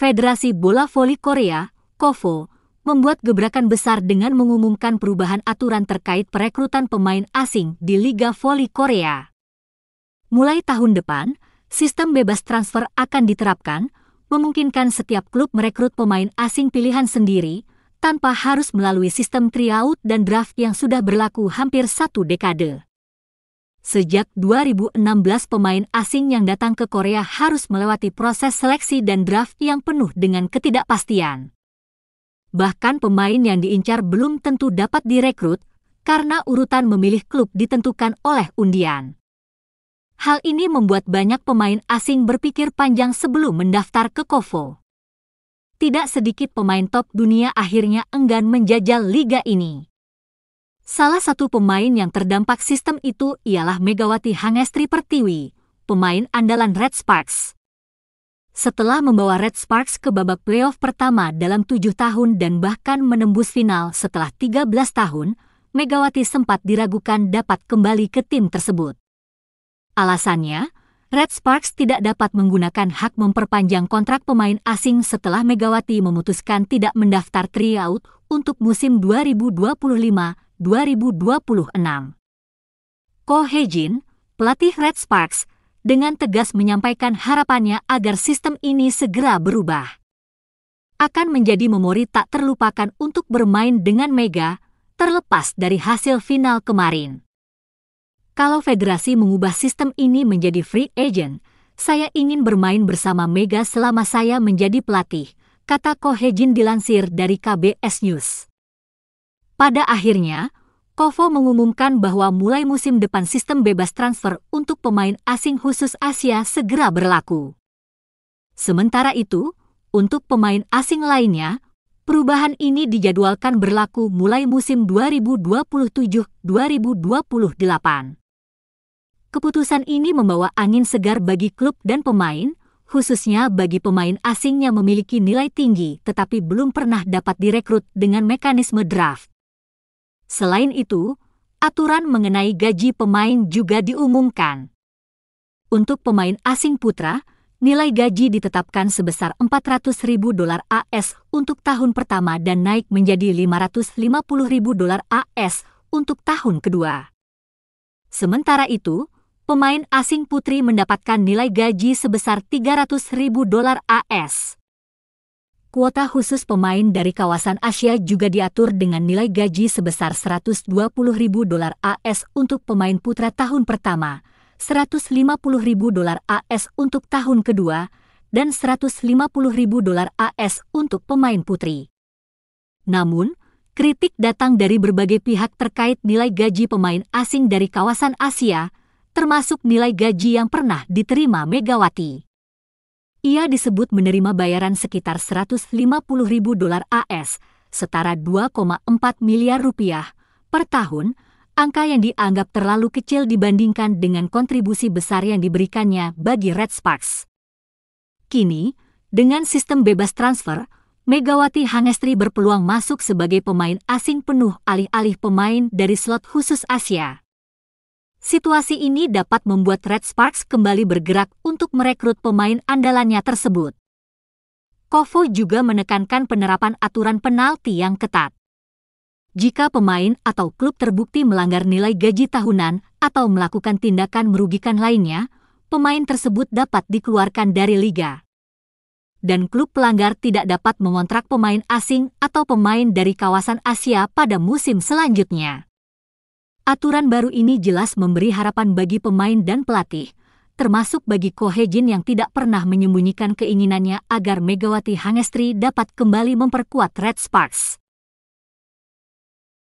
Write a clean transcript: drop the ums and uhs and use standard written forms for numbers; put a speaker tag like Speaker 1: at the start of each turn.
Speaker 1: Federasi Bola Voli Korea, KOVO, membuat gebrakan besar dengan mengumumkan perubahan aturan terkait perekrutan pemain asing di Liga Voli Korea. Mulai tahun depan, sistem bebas transfer akan diterapkan, memungkinkan setiap klub merekrut pemain asing pilihan sendiri, tanpa harus melalui sistem tryout dan draft yang sudah berlaku hampir 1 dekade. Sejak 2016 pemain asing yang datang ke Korea harus melewati proses seleksi dan draft yang penuh dengan ketidakpastian. Bahkan pemain yang diincar belum tentu dapat direkrut karena urutan memilih klub ditentukan oleh undian. Hal ini membuat banyak pemain asing berpikir panjang sebelum mendaftar ke KOVO. Tidak sedikit pemain top dunia akhirnya enggan menjajal liga ini. Salah satu pemain yang terdampak sistem itu ialah Megawati Hangestri Pertiwi, pemain andalan Red Sparks. Setelah membawa Red Sparks ke babak playoff pertama dalam 7 tahun dan bahkan menembus final setelah 13 tahun, Megawati sempat diragukan dapat kembali ke tim tersebut. Alasannya, Red Sparks tidak dapat menggunakan hak memperpanjang kontrak pemain asing setelah Megawati memutuskan tidak mendaftar tryout untuk musim 2025-2026. Ko Hae-jin, pelatih Red Sparks, dengan tegas menyampaikan harapannya agar sistem ini segera berubah. Akan menjadi memori tak terlupakan untuk bermain dengan Mega, terlepas dari hasil final kemarin. Kalau federasi mengubah sistem ini menjadi free agent, saya ingin bermain bersama Mega selama saya menjadi pelatih, kata Ko Hae-jin dilansir dari KBS News. Pada akhirnya, KOVO mengumumkan bahwa mulai musim depan sistem bebas transfer untuk pemain asing khusus Asia segera berlaku. Sementara itu, untuk pemain asing lainnya, perubahan ini dijadwalkan berlaku mulai musim 2027-2028. Keputusan ini membawa angin segar bagi klub dan pemain, khususnya bagi pemain asing yang memiliki nilai tinggi tetapi belum pernah dapat direkrut dengan mekanisme draft. Selain itu, aturan mengenai gaji pemain juga diumumkan. Untuk pemain asing putra, nilai gaji ditetapkan sebesar $400.000 AS untuk tahun pertama dan naik menjadi $550.000 AS untuk tahun kedua. Sementara itu, pemain asing putri mendapatkan nilai gaji sebesar $300.000 AS. Kuota khusus pemain dari kawasan Asia juga diatur dengan nilai gaji sebesar $120.000 AS untuk pemain putra tahun pertama, $150.000 AS untuk tahun kedua, dan $150.000 AS untuk pemain putri. Namun, kritik datang dari berbagai pihak terkait nilai gaji pemain asing dari kawasan Asia, termasuk nilai gaji yang pernah diterima Megawati. Ia disebut menerima bayaran sekitar $150.000 AS, setara 2,4 miliar rupiah per tahun, angka yang dianggap terlalu kecil dibandingkan dengan kontribusi besar yang diberikannya bagi Red Sparks. Kini, dengan sistem bebas transfer, Megawati Hangestri berpeluang masuk sebagai pemain asing penuh alih-alih pemain dari slot khusus Asia. Situasi ini dapat membuat Red Sparks kembali bergerak untuk merekrut pemain andalannya tersebut. KOVO juga menekankan penerapan aturan penalti yang ketat. Jika pemain atau klub terbukti melanggar nilai gaji tahunan atau melakukan tindakan merugikan lainnya, pemain tersebut dapat dikeluarkan dari liga. Dan klub pelanggar tidak dapat mengontrak pemain asing atau pemain dari kawasan Asia pada musim selanjutnya. Aturan baru ini jelas memberi harapan bagi pemain dan pelatih, termasuk bagi Ko Hae-jin yang tidak pernah menyembunyikan keinginannya agar Megawati Hangestri dapat kembali memperkuat Red Sparks.